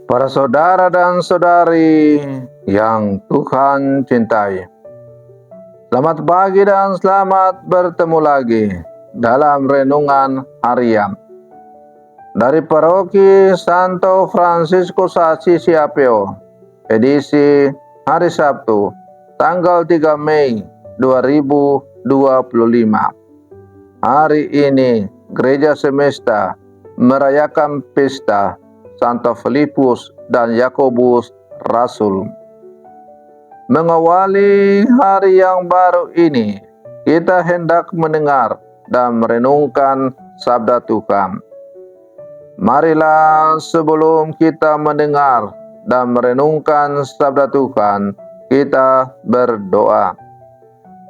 Para saudara dan saudari yang Tuhan cintai, selamat pagi dan selamat bertemu lagi dalam renungan harian dari Paroki Santo Fransiskus Assisi Apio, edisi hari Sabtu, tanggal 3 Mei 2025. Hari ini Gereja Semesta merayakan pesta Santo Filipus dan Yakobus Rasul. Mengawali hari yang baru ini, kita hendak mendengar dan merenungkan sabda Tuhan. Marilah sebelum kita mendengar dan merenungkan sabda Tuhan, kita berdoa.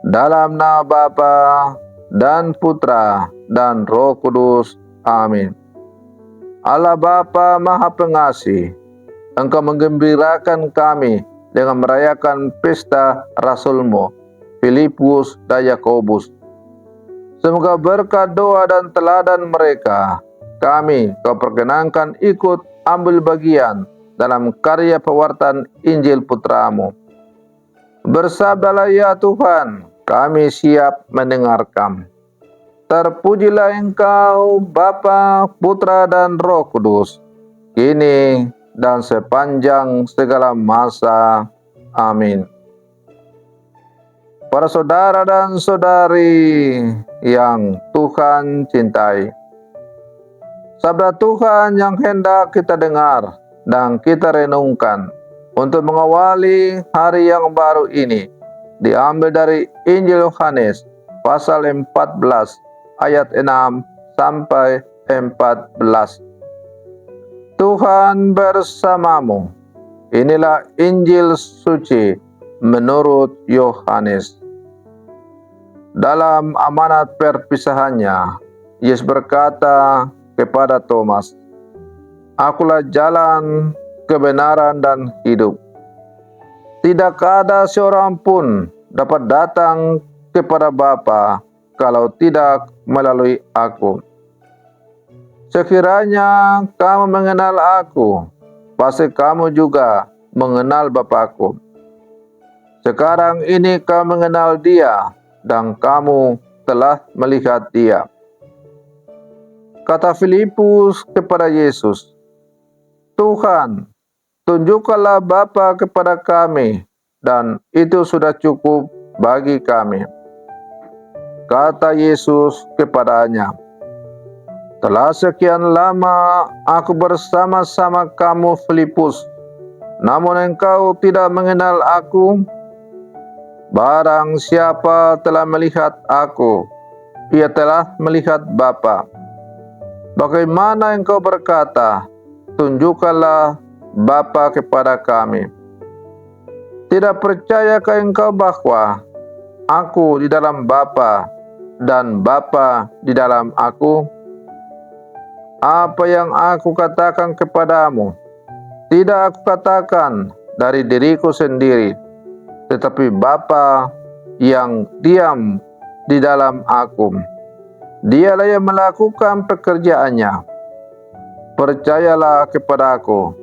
Dalam nama Bapa dan Putra dan Roh Kudus. Amin. Allah Bapa Maha Pengasih, Engkau menggembirakan kami dengan merayakan pesta Rasul-Mu, Filipus dan Yakobus. Semoga berkat doa dan teladan mereka, kami Kau perkenankan ikut ambil bagian dalam karya pewartaan Injil Putra-Mu. Bersabdalah ya Tuhan, kami siap mendengarkan. Terpujilah Engkau, Bapa, Putra, dan Roh Kudus, kini dan sepanjang segala masa. Amin. Para saudara dan saudari yang Tuhan cintai, sabda Tuhan yang hendak kita dengar dan kita renungkan untuk mengawali hari yang baru ini diambil dari Injil Yohanes pasal 14 ayat 6 sampai 14. Tuhan bersamamu. Inilah Injil suci menurut Yohanes. Dalam amanat perpisahannya, Yesus berkata kepada Thomas, "Akulah jalan, kebenaran, dan hidup. Tidak ada seorang pun dapat datang kepada Bapa kalau tidak melalui Aku. Sekiranya kamu mengenal Aku, pasti kamu juga mengenal Bapa-Ku. Sekarang ini kamu mengenal Dia dan kamu telah melihat Dia." Kata Filipus kepada Yesus, "Tuhan, tunjukkanlah Bapa kepada kami, dan itu sudah cukup bagi kami." Kata Yesus kepadanya, "Telah sekian lama Aku bersama-sama kamu, Filipus, namun engkau tidak mengenal Aku? Barang siapa telah melihat Aku, ia telah melihat Bapa. Bagaimana engkau berkata, 'Tunjukkanlah Bapa kepada kami'? Tidak percayakah engkau bahwa Aku di dalam Bapa dan Bapa di dalam Aku? Apa yang Aku katakan kepadamu, tidak Aku katakan dari diriku sendiri, tetapi Bapa yang diam di dalam Aku, Dialah yang melakukan pekerjaannya. Percayalah kepada Aku,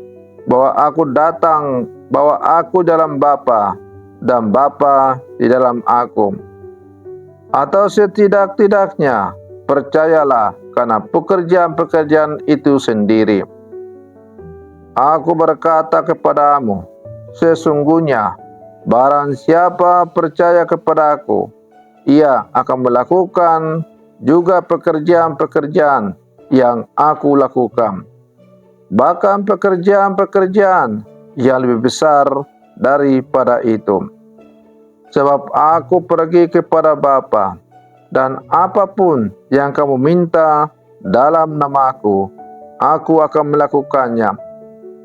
bahwa Aku dalam Bapa dan Bapa di dalam Aku. Atau setidak-tidaknya percayalah karena pekerjaan-pekerjaan itu sendiri. Aku berkata kepadamu, sesungguhnya barang siapa percaya kepada Aku, ia akan melakukan juga pekerjaan-pekerjaan yang Aku lakukan. Bahkan pekerjaan-pekerjaan yang lebih besar daripada itu. Sebab Aku pergi kepada Bapa, dan apapun yang kamu minta dalam nama-Ku, Aku akan melakukannya,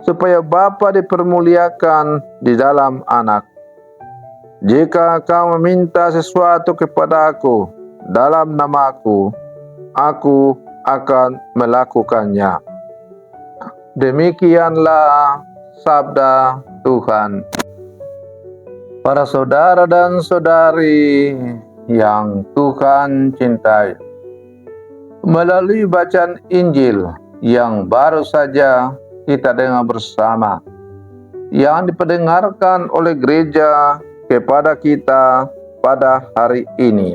supaya Bapa dipermuliakan di dalam Anak. Jika kamu minta sesuatu kepada Aku dalam nama-Ku, Aku akan melakukannya." Demikianlah sabda Tuhan. Para saudara dan saudari yang Tuhan cintai, melalui bacaan Injil yang baru saja kita dengar bersama, yang diperdengarkan oleh gereja kepada kita pada hari ini.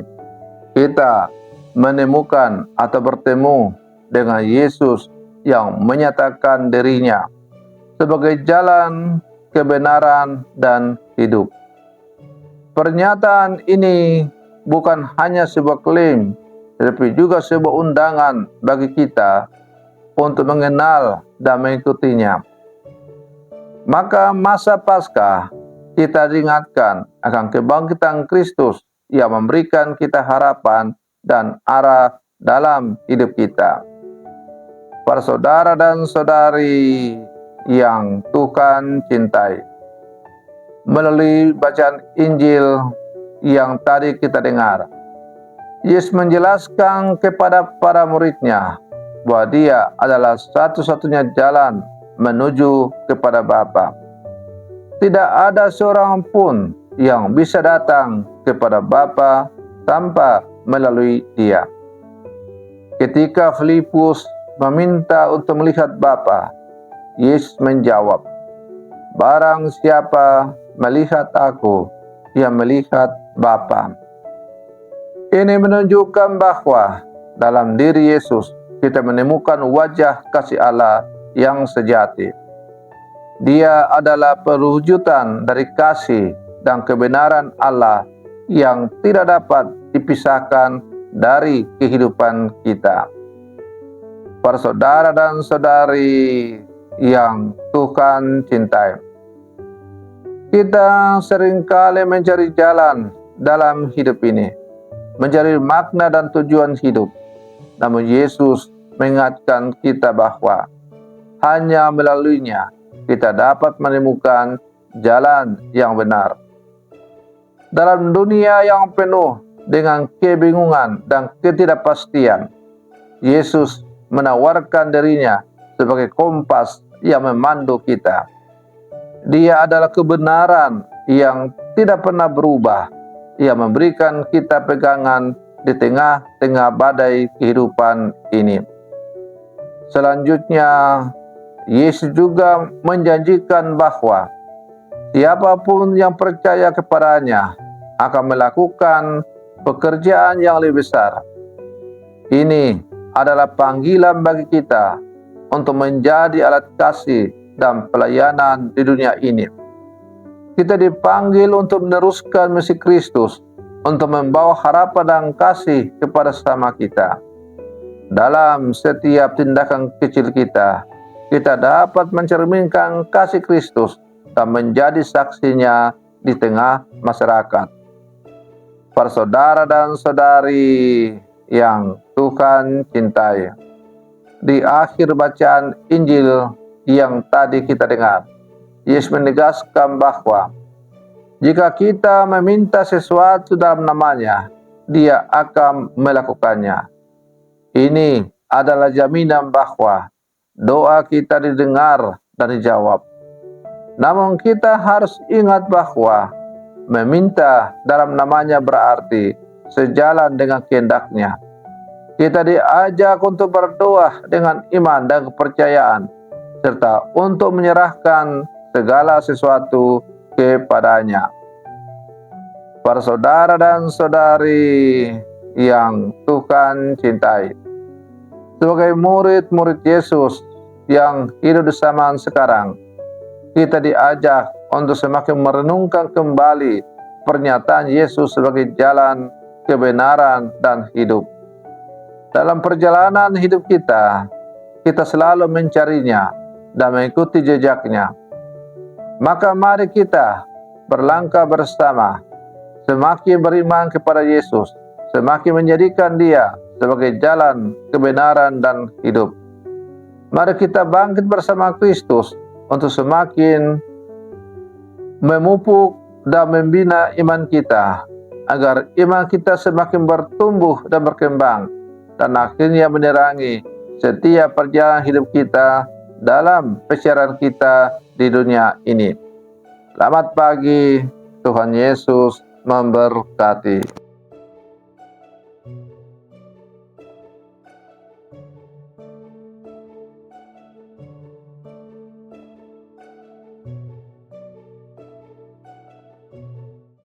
Kita menemukan atau bertemu dengan Yesus yang menyatakan dirinya sebagai jalan, kebenaran, dan hidup. Pernyataan ini bukan hanya sebuah klaim, tetapi juga sebuah undangan bagi kita untuk mengenal dan mengikutinya. Maka masa Paskah kita diingatkan akan kebangkitan Kristus yang memberikan kita harapan dan arah dalam hidup kita. Para saudara dan saudari yang Tuhan cintai, melalui bacaan Injil yang tadi kita dengar, Yesus menjelaskan kepada para murid-Nya bahwa Dia adalah satu-satunya jalan menuju kepada Bapa. Tidak ada seorang pun yang bisa datang kepada Bapa tanpa melalui Dia. Ketika Filipus meminta untuk melihat Bapa, Yesus menjawab, "Barang siapa melihat Aku, ia melihat Bapa." Ini menunjukkan bahwa dalam diri Yesus kita menemukan wajah kasih Allah yang sejati. Dia adalah perwujudan dari kasih dan kebenaran Allah yang tidak dapat dipisahkan dari kehidupan kita. Para saudara dan saudari yang Tuhan cintai, kita seringkali mencari jalan dalam hidup ini, mencari makna dan tujuan hidup. Namun Yesus mengingatkan kita bahwa hanya melaluinya kita dapat menemukan jalan yang benar. Dalam dunia yang penuh dengan kebingungan dan ketidakpastian, Yesus menawarkan dirinya sebagai kompas yang memandu kita. Dia adalah kebenaran yang tidak pernah berubah, yang memberikan kita pegangan di tengah-tengah badai kehidupan ini. Selanjutnya, Yesus juga menjanjikan bahwa siapapun yang percaya kepadanya akan melakukan pekerjaan yang lebih besar. Ini adalah panggilan bagi kita untuk menjadi alat kasih dan pelayanan di dunia ini. Kita dipanggil untuk meneruskan misi Kristus, untuk membawa harapan dan kasih kepada sesama kita. Dalam setiap tindakan kecil kita, kita dapat mencerminkan kasih Kristus dan menjadi saksinya di tengah masyarakat. Para saudara dan saudari yang Tuhan cintai, di akhir bacaan Injil yang tadi kita dengar, Yesus menegaskan bahwa jika kita meminta sesuatu dalam nama-Nya, Dia akan melakukannya. Ini adalah jaminan bahwa doa kita didengar dan dijawab. Namun kita harus ingat bahwa meminta dalam nama-Nya berarti sejalan dengan kehendak-Nya. Kita diajak untuk berdoa dengan iman dan kepercayaan, serta untuk menyerahkan segala sesuatu kepadanya. Para saudara dan saudari yang Tuhan cintai, sebagai murid-murid Yesus yang hidup di zaman sekarang, kita diajak untuk semakin merenungkan kembali pernyataan Yesus sebagai jalan, kebenaran, dan hidup. Dalam perjalanan hidup kita selalu mencarinya dan mengikuti jejaknya. Maka mari kita berlangkah bersama, semakin beriman kepada Yesus, semakin menjadikan Dia sebagai jalan, kebenaran, dan hidup. Mari kita bangkit bersama Kristus untuk semakin memupuk dan membina iman kita, agar iman kita semakin bertumbuh dan berkembang, dan akhirnya menerangi setiap perjalanan hidup kita dalam perjalanan kita di dunia ini. Selamat pagi, Tuhan Yesus memberkati.